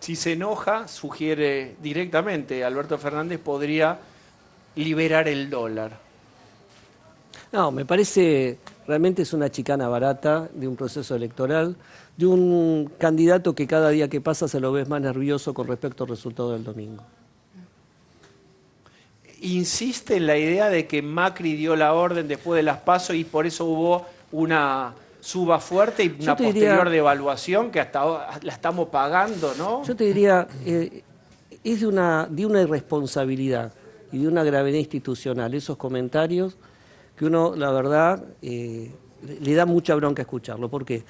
Si se enoja, sugiere directamente, Alberto Fernández podría liberar el dólar. No, me parece, realmente es una chicana barata de un proceso electoral, de un candidato que cada día que pasa se lo ves más nervioso con respecto al resultado del domingo. Insiste en la idea de que Macri dio la orden después de las PASO y por eso hubo una suba fuerte y una posterior devaluación que hasta ahora la estamos pagando, ¿no? Yo te diría, es de una irresponsabilidad y de una gravedad institucional esos comentarios que uno, la verdad, le da mucha bronca escucharlo. ¿Por qué?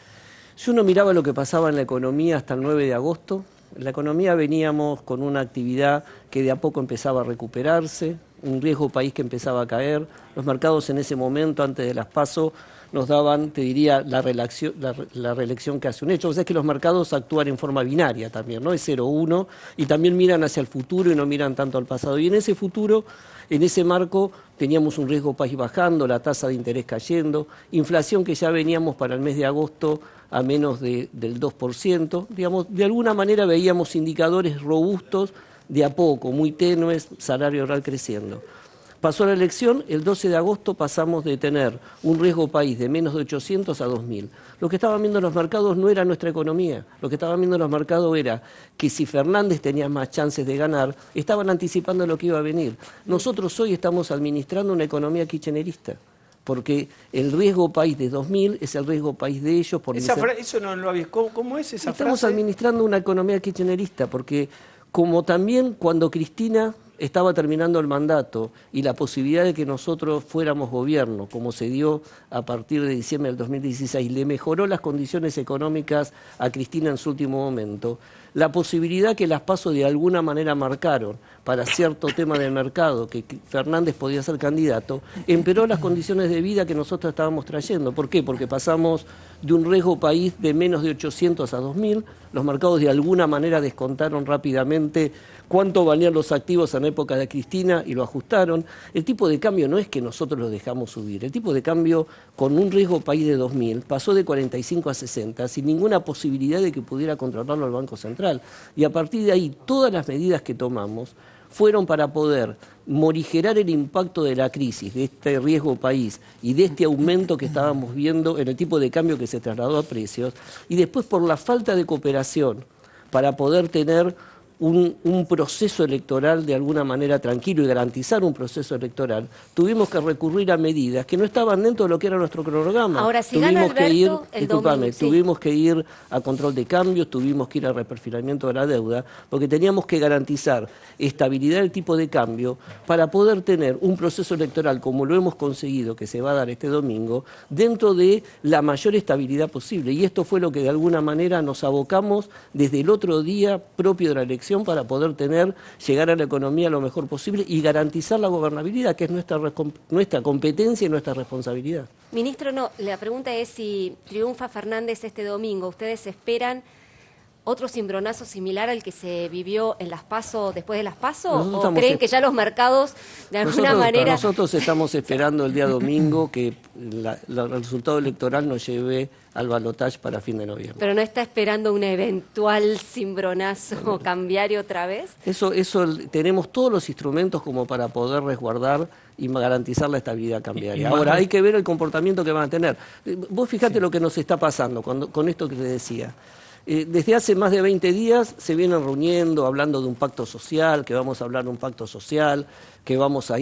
Si uno miraba lo que pasaba en la economía hasta el 9 de agosto, en la economía veníamos con una actividad que de a poco empezaba a recuperarse, un riesgo país que empezaba a caer. Los mercados en ese momento, antes de las PASO, nos daban, te diría, la reelección que hace un hecho. O sea, es que los mercados actúan en forma binaria también, ¿no? Es 0-1 y también miran hacia el futuro y no miran tanto al pasado. Y en ese futuro, en ese marco, teníamos un riesgo país bajando, la tasa de interés cayendo, inflación que ya veníamos para el mes de agosto a menos del 2%. Digamos, de alguna manera veíamos indicadores robustos de a poco, muy tenues, salario real creciendo. Pasó la elección, el 12 de agosto pasamos de tener un riesgo país de menos de 800 a 2000. Lo que estaban viendo los mercados no era nuestra economía, lo que estaban viendo los mercados era que si Fernández tenía más chances de ganar, estaban anticipando lo que iba a venir. Nosotros hoy estamos administrando una economía kirchnerista, porque el riesgo país de 2000 es el riesgo país de ellos. Eso no lo había. ¿Cómo es esa frase? Estamos administrando una economía kirchnerista, porque como también cuando Cristina estaba terminando el mandato y la posibilidad de que nosotros fuéramos gobierno, como se dio a partir de diciembre del 2016, le mejoró las condiciones económicas a Cristina en su último momento, la posibilidad que las PASO de alguna manera marcaron para cierto tema del mercado, que Fernández podía ser candidato, empeoró las condiciones de vida que nosotros estábamos trayendo. ¿Por qué? Porque pasamos de un riesgo país de menos de 800 a 2000, los mercados de alguna manera descontaron rápidamente cuánto valían los activos en época de Cristina y lo ajustaron. El tipo de cambio no es que nosotros lo dejamos subir, el tipo de cambio con un riesgo país de 2000 pasó de 45 a 60 sin ninguna posibilidad de que pudiera controlarlo el Banco Central. Y a partir de ahí todas las medidas que tomamos fueron para poder morigerar el impacto de la crisis, de este riesgo país y de este aumento que estábamos viendo en el tipo de cambio que se trasladó a precios, y después por la falta de cooperación para poder tener un proceso electoral de alguna manera tranquilo y garantizar un proceso electoral, tuvimos que recurrir a medidas que no estaban dentro de lo que era nuestro cronograma. Ahora, si gana Alberto, tuvimos que ir a control de cambios, tuvimos que ir a reperfilamiento de la deuda, porque teníamos que garantizar estabilidad del tipo de cambio para poder tener un proceso electoral como lo hemos conseguido, que se va a dar este domingo, dentro de la mayor estabilidad posible. Y esto fue lo que de alguna manera nos abocamos desde el otro día propio de la elección para poder llegar a la economía lo mejor posible y garantizar la gobernabilidad, que es nuestra competencia y nuestra responsabilidad. Ministro, la pregunta es si triunfa Fernández este domingo, ¿ustedes esperan otro cimbronazo similar al que se vivió en las PASO, después de las PASO? ¿O creen que ya los mercados de alguna manera... Nosotros estamos esperando el día domingo que el resultado electoral nos lleve al balotaje para fin de noviembre. ¿Pero no está esperando un eventual cimbronazo cambiario otra vez? Eso tenemos todos los instrumentos como para poder resguardar y garantizar la estabilidad cambiaria. Ahora, hay que ver el comportamiento que van a tener. Vos fijate lo que nos está pasando con esto que te decía. Desde hace más de 20 días se vienen reuniendo, hablando de un pacto social, que vamos a hablar de un pacto social, que vamos a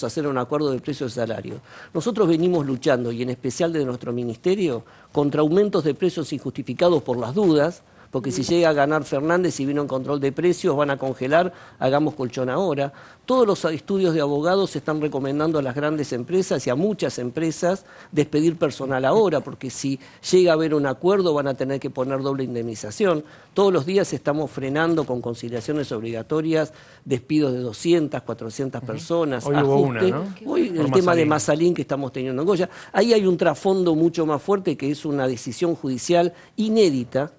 hacer un acuerdo de precios de salario. Nosotros venimos luchando, y en especial de nuestro ministerio, contra aumentos de precios injustificados por las dudas, porque si llega a ganar Fernández y vino en control de precios, van a congelar, hagamos colchón ahora. Todos los estudios de abogados están recomendando a las grandes empresas y a muchas empresas despedir personal ahora, porque si llega a haber un acuerdo van a tener que poner doble indemnización. Todos los días estamos frenando con conciliaciones obligatorias despidos de 200, 400 personas. Hoy hubo una, ¿no? Hoy el tema de Mazalín que estamos teniendo en Goya. Ahí hay un trasfondo mucho más fuerte, que es una decisión judicial inédita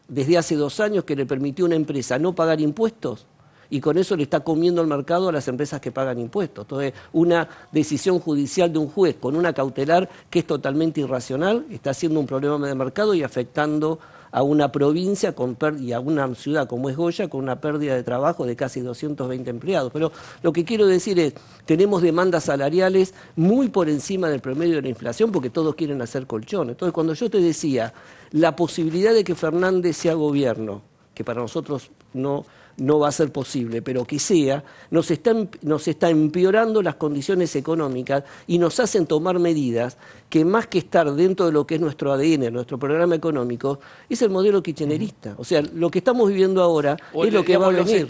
desde hace 2 años, que le permitió a una empresa no pagar impuestos y con eso le está comiendo el mercado a las empresas que pagan impuestos. Entonces, una decisión judicial de un juez con una cautelar que es totalmente irracional, está haciendo un problema de mercado y afectando a una provincia y a una ciudad como es Goya con una pérdida de trabajo de casi 220 empleados. Pero lo que quiero decir es, tenemos demandas salariales muy por encima del promedio de la inflación porque todos quieren hacer colchón. Entonces, cuando yo te decía la posibilidad de que Fernández sea gobierno, que para nosotros no va a ser posible, pero que sea, nos está empeorando las condiciones económicas y nos hacen tomar medidas que más que estar dentro de lo que es nuestro ADN, nuestro programa económico, es el modelo kirchnerista. O sea, lo que estamos viviendo ahora es lo que va a venir.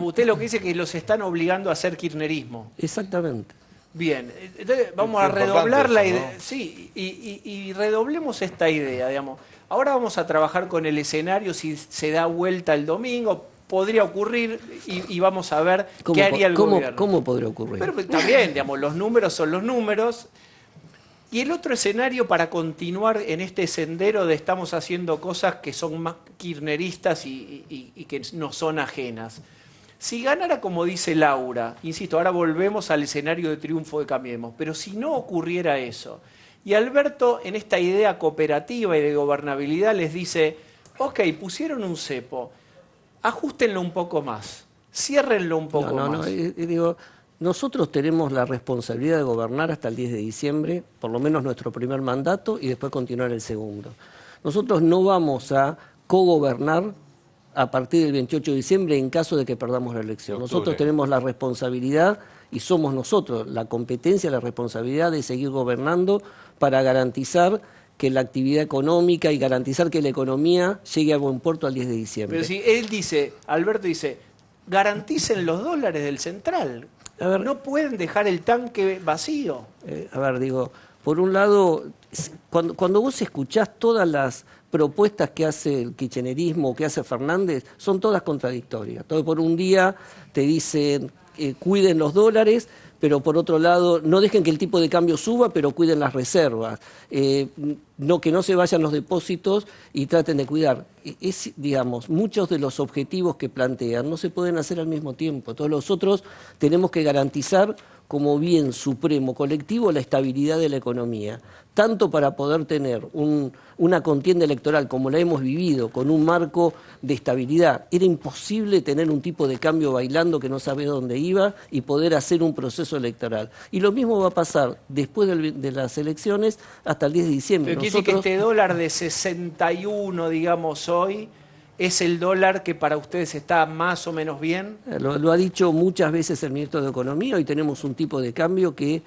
Usted lo que dice es que los están obligando a hacer kirchnerismo. Exactamente. Bien, entonces vamos a redoblar la idea. ¿No? Sí, y redoblemos esta idea, digamos. Ahora vamos a trabajar con el escenario si se da vuelta el domingo. Podría ocurrir y vamos a ver qué haría el gobierno. ¿Cómo podría ocurrir? Pero también, digamos, los números son los números. Y el otro escenario para continuar en este sendero de estamos haciendo cosas que son más kirchneristas y que no son ajenas. Si ganara, como dice Laura, insisto, ahora volvemos al escenario de triunfo de Cambiemos, pero si no ocurriera eso, y Alberto en esta idea cooperativa y de gobernabilidad les dice, ok, pusieron un cepo, ajústenlo un poco más, ciérrenlo un poco más. Digo, nosotros tenemos la responsabilidad de gobernar hasta el 10 de diciembre, por lo menos nuestro primer mandato, y después continuar el segundo. Nosotros no vamos a cogobernar a partir del 28 de diciembre en caso de que perdamos la elección. Nosotros tenemos la responsabilidad y somos nosotros la competencia, la responsabilidad de seguir gobernando para garantizar que la actividad económica y garantizar que la economía llegue a buen puerto al 10 de diciembre. Pero si él dice, Alberto dice, garanticen los dólares del central. A ver, no pueden dejar el tanque vacío. Digo, por un lado, cuando vos escuchás todas las propuestas que hace el kirchnerismo, que hace Fernández, son todas contradictorias. Entonces, por un día te dicen, cuiden los dólares, pero por otro lado, no dejen que el tipo de cambio suba, pero cuiden las reservas. Que no se vayan los depósitos y traten de cuidar. Digamos, muchos de los objetivos que plantean no se pueden hacer al mismo tiempo. Todos los otros tenemos que garantizar como bien supremo colectivo la estabilidad de la economía, tanto para poder tener una contienda electoral como la hemos vivido, con un marco de estabilidad. Era imposible tener un tipo de cambio bailando que no sabe dónde iba y poder hacer un proceso electoral. Y lo mismo va a pasar después de las elecciones hasta el 10 de diciembre. Pero quiere decir que este dólar de 61, digamos, hoy, ¿es el dólar que para ustedes está más o menos bien? Lo ha dicho muchas veces el ministro de Economía. Hoy tenemos un tipo de cambio que,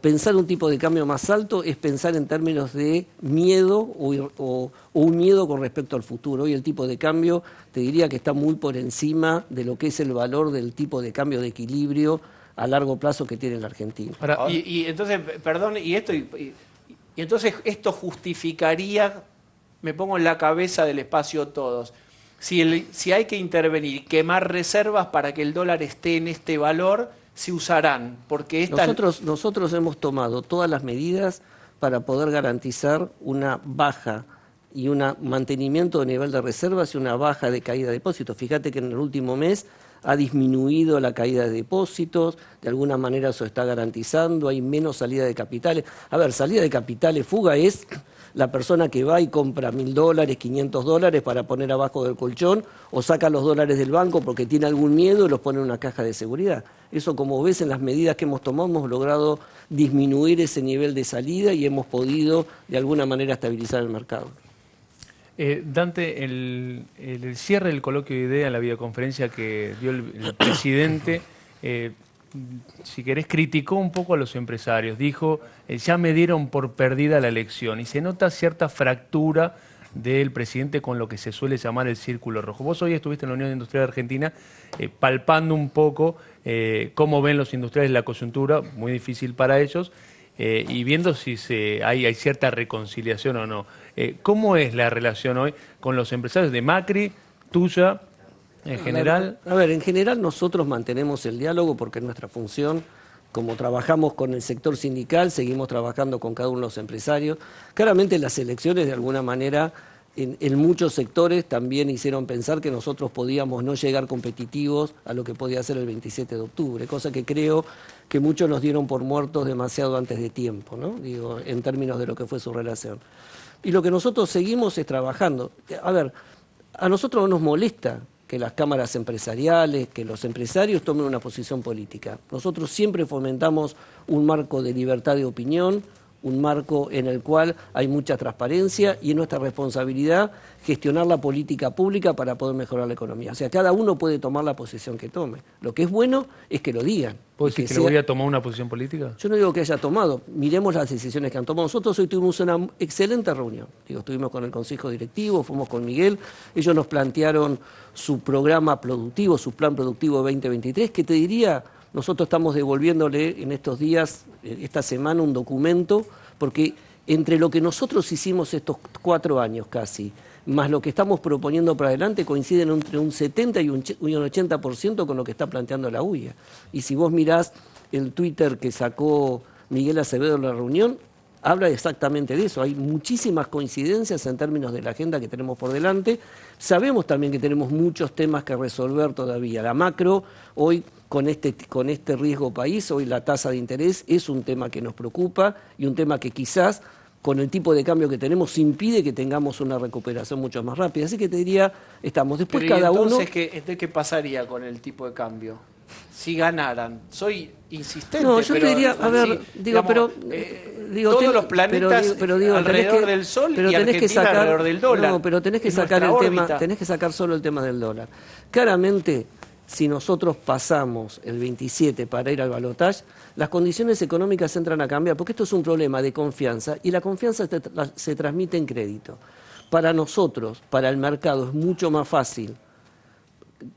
pensar un tipo de cambio más alto es pensar en términos de miedo o un miedo con respecto al futuro. Hoy el tipo de cambio, te diría que está muy por encima de lo que es el valor del tipo de cambio de equilibrio a largo plazo que tiene la Argentina. Y entonces, perdón, y entonces esto justificaría, me pongo en la cabeza del espacio todos, si hay que intervenir, quemar reservas para que el dólar esté en este valor, se usarán, porque nosotros hemos tomado todas las medidas para poder garantizar una baja y un mantenimiento de nivel de reservas y una baja de caída de depósitos. Fíjate que en el último mes ha disminuido la caída de depósitos, de alguna manera eso está garantizando, hay menos salida de capitales. A ver, salida de capitales, fuga es la persona que va y compra $1.000, $500 para poner abajo del colchón o saca los dólares del banco porque tiene algún miedo y los pone en una caja de seguridad. Eso, como ves, en las medidas que hemos tomado hemos logrado disminuir ese nivel de salida y hemos podido de alguna manera estabilizar el mercado. Dante, el cierre del coloquio de idea en la videoconferencia que dio el presidente, si querés, criticó un poco a los empresarios. Dijo, ya me dieron por perdida la elección. Y se nota cierta fractura del presidente con lo que se suele llamar el círculo rojo. Vos hoy estuviste en la Unión Industrial Argentina palpando un poco cómo ven los industriales la coyuntura, muy difícil para ellos, y viendo si hay cierta reconciliación o no. ¿Cómo es la relación hoy con los empresarios de Macri, tuya, en general? En general nosotros mantenemos el diálogo porque es nuestra función. Como trabajamos con el sector sindical, seguimos trabajando con cada uno de los empresarios. Claramente las elecciones, de alguna manera, en muchos sectores también hicieron pensar que nosotros podíamos no llegar competitivos a lo que podía ser el 27 de octubre, cosa que creo que muchos nos dieron por muertos demasiado antes de tiempo, ¿no? En términos de lo que fue su relación. Y lo que nosotros seguimos es trabajando. A ver, a nosotros no nos molesta que las cámaras empresariales, que los empresarios tomen una posición política. Nosotros siempre fomentamos un marco de libertad de opinión, un marco en el cual hay mucha transparencia y es nuestra responsabilidad gestionar la política pública para poder mejorar la economía. O sea, cada uno puede tomar la posición que tome. Lo que es bueno es que lo digan. ¿Puedes decir que le voy a tomar una posición política? Yo no digo que haya tomado. Miremos las decisiones que han tomado. Nosotros hoy tuvimos una excelente reunión. Estuvimos con el Consejo Directivo, fuimos con Miguel. Ellos nos plantearon su programa productivo, su plan productivo 2023, que te diría... Nosotros estamos devolviéndole en estos días, esta semana, un documento, porque entre lo que nosotros hicimos estos 4 años casi, más lo que estamos proponiendo para adelante, coinciden entre un 70 y un 80% con lo que está planteando la UIA. Y si vos mirás el Twitter que sacó Miguel Acevedo en la reunión, habla exactamente de eso. Hay muchísimas coincidencias en términos de la agenda que tenemos por delante. Sabemos también que tenemos muchos temas que resolver todavía. La macro, hoy con este riesgo país, hoy la tasa de interés es un tema que nos preocupa y un tema que quizás con el tipo de cambio que tenemos impide que tengamos una recuperación mucho más rápida. Así que te diría, estamos después pero cada entonces, uno... ¿qué pasaría con el tipo de cambio? Si ganaran, soy insistente. No, yo pero, te diría, a ver, sí, digo, digamos, pero... todos los planetas alrededor del Sol y Argentina alrededor del dólar. No, pero tenés que sacar el tema, tenés que sacar solo el tema del dólar. Claramente, si nosotros pasamos el 27 para ir al balotaje, las condiciones económicas entran a cambiar, porque esto es un problema de confianza y la confianza se transmite en crédito. Para nosotros, para el mercado, es mucho más fácil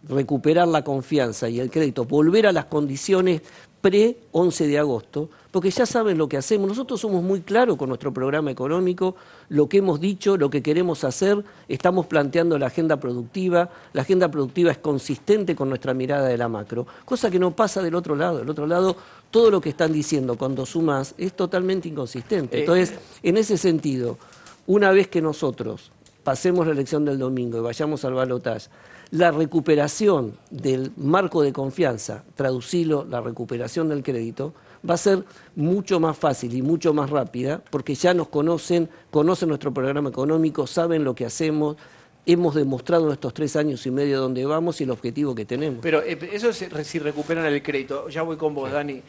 recuperar la confianza y el crédito, volver a las condiciones pre-11 de agosto, porque ya saben lo que hacemos. Nosotros somos muy claros con nuestro programa económico, lo que hemos dicho, lo que queremos hacer, estamos planteando la agenda productiva es consistente con nuestra mirada de la macro, cosa que no pasa del otro lado. Del otro lado, todo lo que están diciendo cuando sumas es totalmente inconsistente. Entonces, en ese sentido, una vez que nosotros pasemos la elección del domingo y vayamos al balotaje, la recuperación del marco de confianza, traducirlo, la recuperación del crédito, va a ser mucho más fácil y mucho más rápida, porque ya nos conocen nuestro programa económico, saben lo que hacemos, hemos demostrado en estos 3 años y medio dónde vamos y el objetivo que tenemos. Pero eso es si recuperan el crédito. Ya voy con vos, Dani.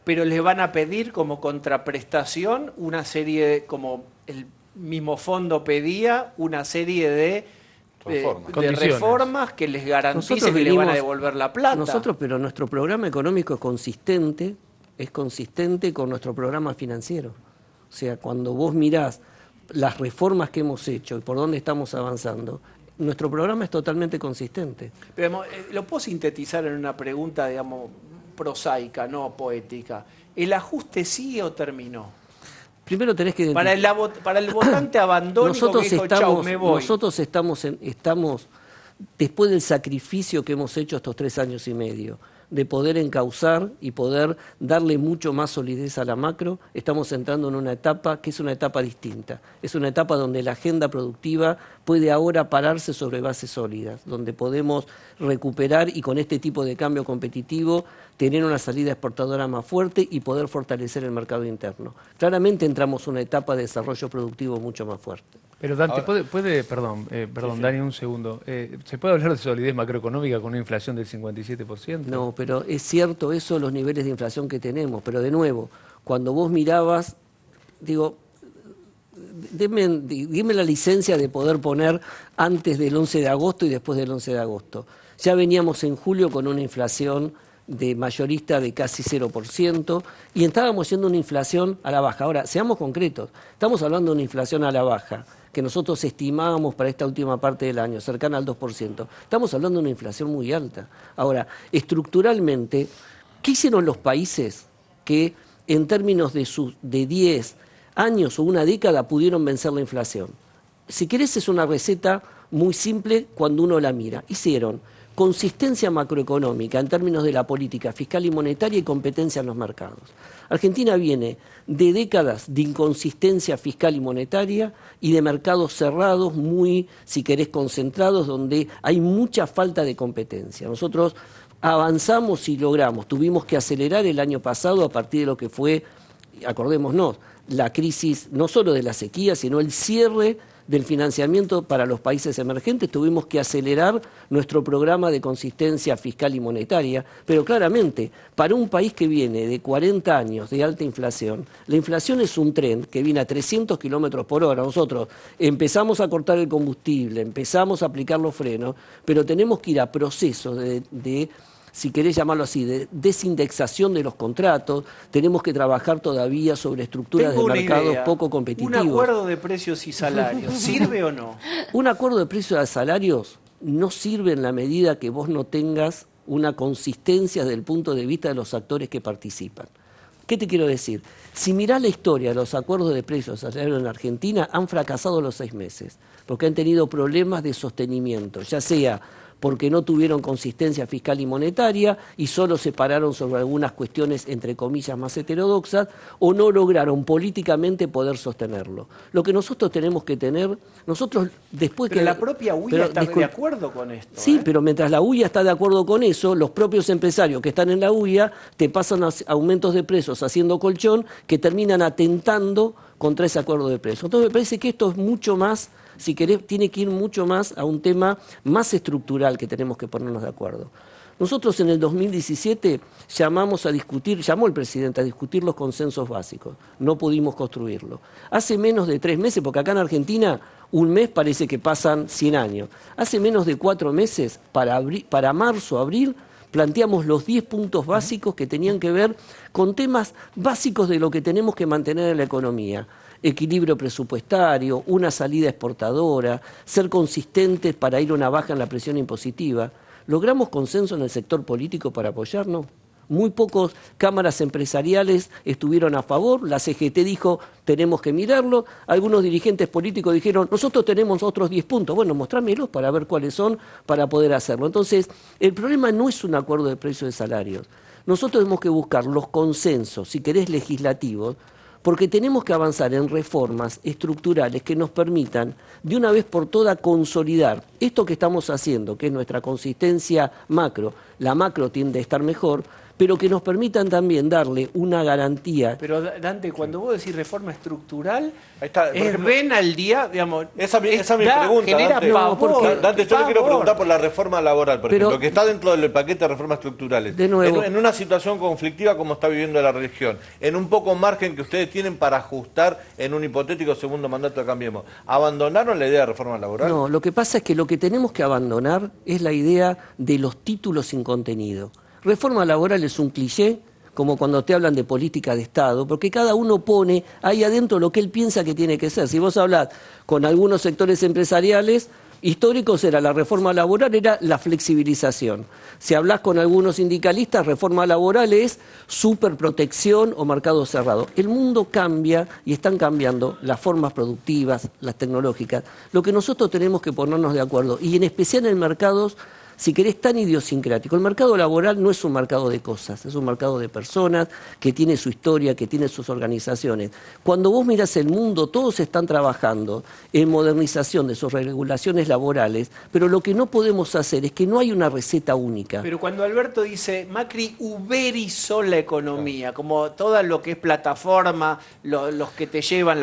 Pero les van a pedir como contraprestación una serie, como el mismo fondo pedía, una serie de reformas que les garanticen que le van a devolver la plata. Nosotros, pero nuestro programa económico es consistente con nuestro programa financiero. O sea, cuando vos mirás las reformas que hemos hecho y por dónde estamos avanzando, nuestro programa es totalmente consistente. Pero, lo puedo sintetizar en una pregunta, digamos, prosaica, no poética. ¿El ajuste sigue o terminó? Primero tenés que para el votante abandónico que dijo, chau, me voy. Nosotros estamos, después del sacrificio que hemos hecho estos 3 años y medio, de poder encauzar y poder darle mucho más solidez a la macro, estamos entrando en una etapa que es una etapa distinta. Es una etapa donde la agenda productiva puede ahora pararse sobre bases sólidas, donde podemos recuperar y con este tipo de cambio competitivo tener una salida exportadora más fuerte y poder fortalecer el mercado interno. Claramente entramos en una etapa de desarrollo productivo mucho más fuerte. Pero Dante, perdón, sí. Dani, un segundo. ¿Se puede hablar de solidez macroeconómica con una inflación del 57%? No, pero es cierto eso, los niveles de inflación que tenemos. Pero de nuevo, cuando vos mirabas, digo, dime la licencia de poder poner antes del 11 de agosto y después del 11 de agosto. Ya veníamos en julio con una inflación de mayorista de casi 0% y estábamos yendo una inflación a la baja. Ahora, seamos concretos, estamos hablando de una inflación a la baja que nosotros estimábamos para esta última parte del año, cercana al 2%. Estamos hablando de una inflación muy alta. Ahora, estructuralmente, ¿qué hicieron los países que en términos de 10 años o una década pudieron vencer la inflación? Si querés, es una receta muy simple cuando uno la mira. Hicieron consistencia macroeconómica en términos de la política fiscal y monetaria y competencia en los mercados. Argentina viene de décadas de inconsistencia fiscal y monetaria y de mercados cerrados, muy, si querés, concentrados, donde hay mucha falta de competencia. Nosotros avanzamos y logramos, tuvimos que acelerar el año pasado a partir de lo que fue acordémonos, la crisis no solo de la sequía, sino el cierre del financiamiento para los países emergentes, tuvimos que acelerar nuestro programa de consistencia fiscal y monetaria, pero claramente, para un país que viene de 40 años de alta inflación, la inflación es un tren que viene a 300 kilómetros por hora. Nosotros empezamos a cortar el combustible, empezamos a aplicar los frenos, pero tenemos que ir a procesos de si querés llamarlo así, de desindexación de los contratos, tenemos que trabajar todavía sobre estructuras de mercados poco competitivos. ¿Un acuerdo de precios y salarios sirve o no? Un acuerdo de precios y salarios no sirve en la medida que vos no tengas una consistencia desde el punto de vista de los actores que participan. ¿Qué te quiero decir? Si mirás la historia de los acuerdos de precios y salarios en Argentina, han fracasado los 6 meses, porque han tenido problemas de sostenimiento, ya sea porque no tuvieron consistencia fiscal y monetaria y solo se pararon sobre algunas cuestiones, entre comillas, más heterodoxas, o no lograron políticamente poder sostenerlo. Lo que nosotros tenemos que tener, nosotros después pero que... la propia UIA está de acuerdo con esto. Sí, pero mientras la UIA está de acuerdo con eso, los propios empresarios que están en la UIA te pasan aumentos de precios haciendo colchón que terminan atentando contra ese acuerdo de precios. Entonces me parece que esto es mucho más, si querés, tiene que ir mucho más a un tema más estructural que tenemos que ponernos de acuerdo. Nosotros en el 2017 llamó el presidente a discutir los consensos básicos. No pudimos construirlo. Hace menos de 3 meses, porque acá en Argentina un mes parece que pasan 100 años. Hace menos de 4 meses, para marzo, abril, planteamos los 10 puntos básicos que tenían que ver con temas básicos de lo que tenemos que mantener en la economía. Equilibrio presupuestario, una salida exportadora, ser consistentes para ir a una baja en la presión impositiva. ¿Logramos consenso en el sector político para apoyarnos? Muy pocas cámaras empresariales estuvieron a favor, la CGT dijo tenemos que mirarlo, algunos dirigentes políticos dijeron nosotros tenemos otros 10 puntos, bueno, mostrámelos para ver cuáles son para poder hacerlo. Entonces, el problema no es un acuerdo de precios de salarios, nosotros tenemos que buscar los consensos, si querés legislativos, porque tenemos que avanzar en reformas estructurales que nos permitan de una vez por todas consolidar esto que estamos haciendo, que es nuestra consistencia macro. La macro tiende a estar mejor, pero que nos permitan también darle una garantía. Pero Dante, cuando vos decís reforma estructural, ahí está, ven al día, digamos... Esa es mi pregunta, genera Dante. pavor, Dante, yo le quiero preguntar por la reforma laboral, por ejemplo, que está dentro del paquete de reformas estructurales. De nuevo, en una situación conflictiva como está viviendo la región, en un poco margen que ustedes tienen para ajustar en un hipotético segundo mandato de Cambiemos, ¿abandonaron la idea de reforma laboral? No, lo que pasa es que lo que tenemos que abandonar es la idea de los títulos sin contenido. Reforma laboral es un cliché, como cuando te hablan de política de Estado, porque cada uno pone ahí adentro lo que él piensa que tiene que ser. Si vos hablás con algunos sectores empresariales históricos, era la reforma laboral, era la flexibilización. Si hablás con algunos sindicalistas, reforma laboral es superprotección o mercado cerrado. El mundo cambia y están cambiando las formas productivas, las tecnológicas. Lo que nosotros tenemos que ponernos de acuerdo, y en especial en mercados, si querés, tan idiosincrático. El mercado laboral no es un mercado de cosas, es un mercado de personas que tiene su historia, que tiene sus organizaciones. Cuando vos mirás el mundo, todos están trabajando en modernización de sus regulaciones laborales, pero lo que no podemos hacer es que no hay una receta única. Pero cuando Alberto dice, Macri uberizó la economía, como todo lo que es plataforma, los que te llevan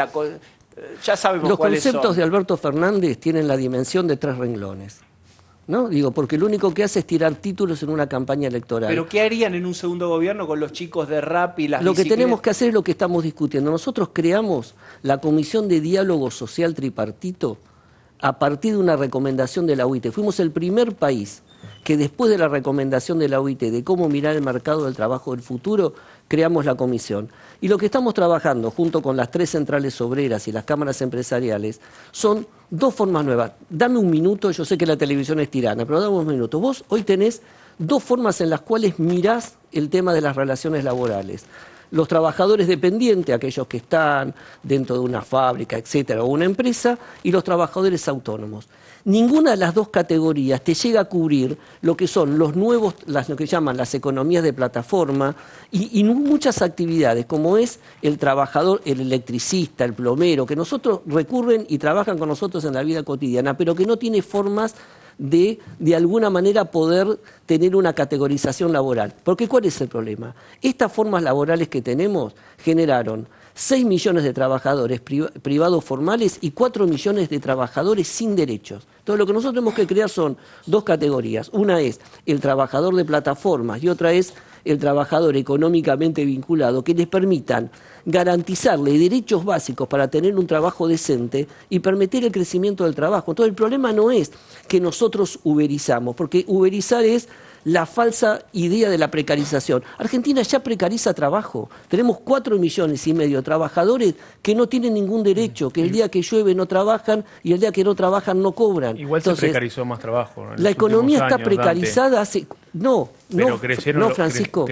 ya sabemos cuáles son. Los conceptos de Alberto Fernández tienen la dimensión de 3 renglones. ¿No? Digo, porque lo único que hace es tirar títulos en una campaña electoral. ¿Pero qué harían en un segundo gobierno con los chicos de rap y las Lo que tenemos que hacer es lo que estamos discutiendo. Nosotros creamos la Comisión de Diálogo Social Tripartito a partir de una recomendación de la OIT. Fuimos el primer país que después de la recomendación de la OIT de cómo mirar el mercado del trabajo del futuro, creamos la comisión. Y lo que estamos trabajando junto con las 3 centrales obreras y las cámaras empresariales son 2 formas nuevas. Dame un minuto, yo sé que la televisión es tirana, pero dame un minuto. Vos hoy tenés 2 formas en las cuales mirás el tema de las relaciones laborales. Los trabajadores dependientes, aquellos que están dentro de una fábrica, etcétera, o una empresa, y los trabajadores autónomos. Ninguna de las 2 categorías te llega a cubrir lo que son los nuevos, lo que llaman las economías de plataforma y muchas actividades, como es el trabajador, el electricista, el plomero, que nosotros recurren y trabajan con nosotros en la vida cotidiana, pero que no tiene formas de alguna manera poder tener una categorización laboral. Porque ¿cuál es el problema? Estas formas laborales que tenemos generaron 6 millones de trabajadores privados formales y 4 millones de trabajadores sin derechos. Entonces lo que nosotros tenemos que crear son dos categorías. Una es el trabajador de plataformas y otra es el trabajador económicamente vinculado, que les permitan garantizarle derechos básicos para tener un trabajo decente y permitir el crecimiento del trabajo. Entonces el problema no es que nosotros uberizamos, porque uberizar es la falsa idea de la precarización. Argentina ya precariza trabajo. Tenemos 4,5 millones de trabajadores que no tienen ningún derecho, que el día que llueve no trabajan y el día que no trabajan no cobran. Igual entonces, se precarizó más trabajo, ¿no? La economía está precarizada hace... No, Francisco,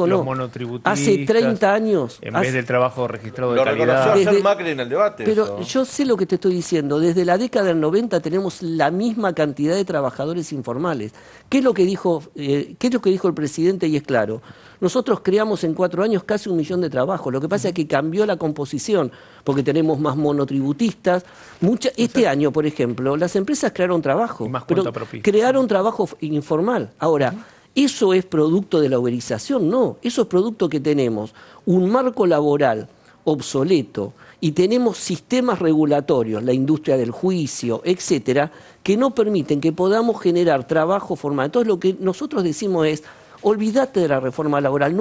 los no. monotributistas. Hace 30 años. En vez del trabajo registrado de calidad. Lo reconoció ayer Macri en el debate. Pero eso. yo sé lo que te estoy diciendo. Desde la década del 90 tenemos la misma cantidad de trabajadores informales. ¿Qué es lo que dijo el presidente? Y es claro. Nosotros creamos en 4 años casi 1 millón de trabajos. Lo que pasa es que cambió la composición, porque tenemos más monotributistas. Este año, por ejemplo, las empresas crearon trabajo, pero crearon trabajo informal. Ahora, ¿eso es producto de la uberización? No, eso es producto que tenemos un marco laboral obsoleto y tenemos sistemas regulatorios, la industria del juicio, etcétera, que no permiten que podamos generar trabajo formal. Entonces, lo que nosotros decimos es: olvídate de la reforma laboral.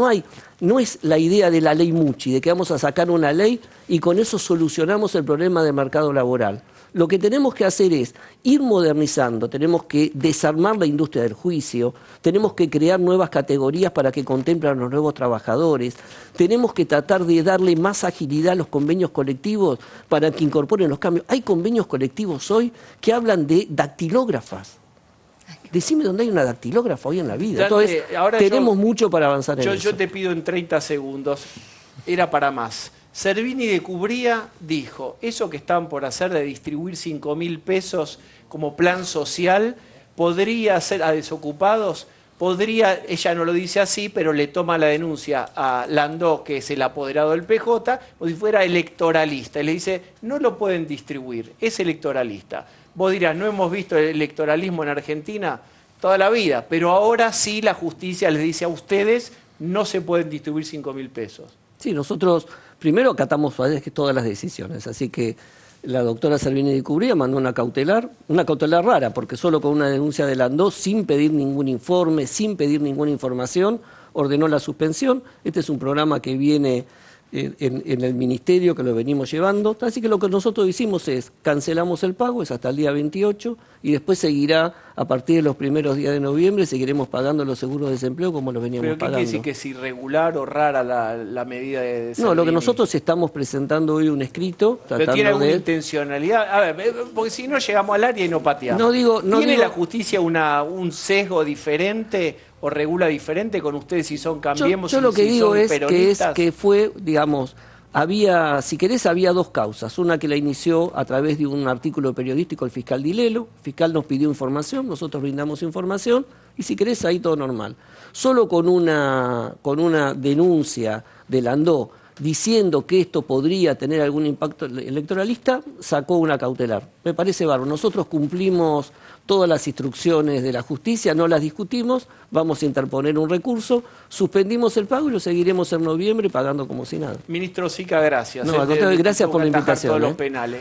No es la idea de la ley Mucci, de que vamos a sacar una ley y con eso solucionamos el problema del mercado laboral. Lo que tenemos que hacer es ir modernizando, tenemos que desarmar la industria del juicio, tenemos que crear nuevas categorías para que contemplen a los nuevos trabajadores, tenemos que tratar de darle más agilidad a los convenios colectivos para que incorporen los cambios. Hay convenios colectivos hoy que hablan de dactilógrafas. Decime dónde hay una dactilógrafa hoy en la vida. Entonces, tenemos mucho para avanzar en eso. Yo te pido en 30 segundos, era para más. Servini de Cubría dijo, eso que están por hacer de distribuir 5.000 pesos como plan social, podría ser a desocupados, ella no lo dice así, pero le toma la denuncia a Landó, que es el apoderado del PJ, como si fuera electoralista, y le dice, no lo pueden distribuir, es electoralista. Vos dirás, no hemos visto el electoralismo en Argentina toda la vida, pero ahora sí la justicia les dice a ustedes, no se pueden distribuir 5.000 pesos. Sí, nosotros primero acatamos todas las decisiones, así que la doctora Servini de Cubría mandó una cautelar rara, porque solo con una denuncia de Landó, sin pedir ningún informe, sin pedir ninguna información, ordenó la suspensión. Este es un programa que viene en el ministerio, que lo venimos llevando, así que lo que nosotros hicimos es cancelamos el pago, es hasta el día 28, y después seguirá a partir de los primeros días de noviembre, seguiremos pagando los seguros de desempleo como los veníamos pagando. ¿Pero qué quiere decir que es irregular o rara la medida de Servini? No, lo que nosotros estamos presentando hoy un escrito. ¿Pero tiene alguna intencionalidad? A ver, porque si no llegamos al área y no pateamos. ¿Tiene la justicia un sesgo diferente o regula diferente con ustedes si son Cambiemos yo lo que digo es peronistas? que fue, digamos, había 2 causas. Una que la inició a través de un artículo periodístico el fiscal Dilelo. El fiscal nos pidió información, nosotros brindamos información y si querés ahí todo normal. Solo con una denuncia de Landó diciendo que esto podría tener algún impacto electoralista, sacó una cautelar. Me parece bárbaro. Nosotros cumplimos todas las instrucciones de la justicia, no las discutimos, vamos a interponer un recurso, suspendimos el pago y lo seguiremos en noviembre pagando como si nada. Ministro Sica, gracias. No, al contrario, gracias por la invitación. Todos los penales.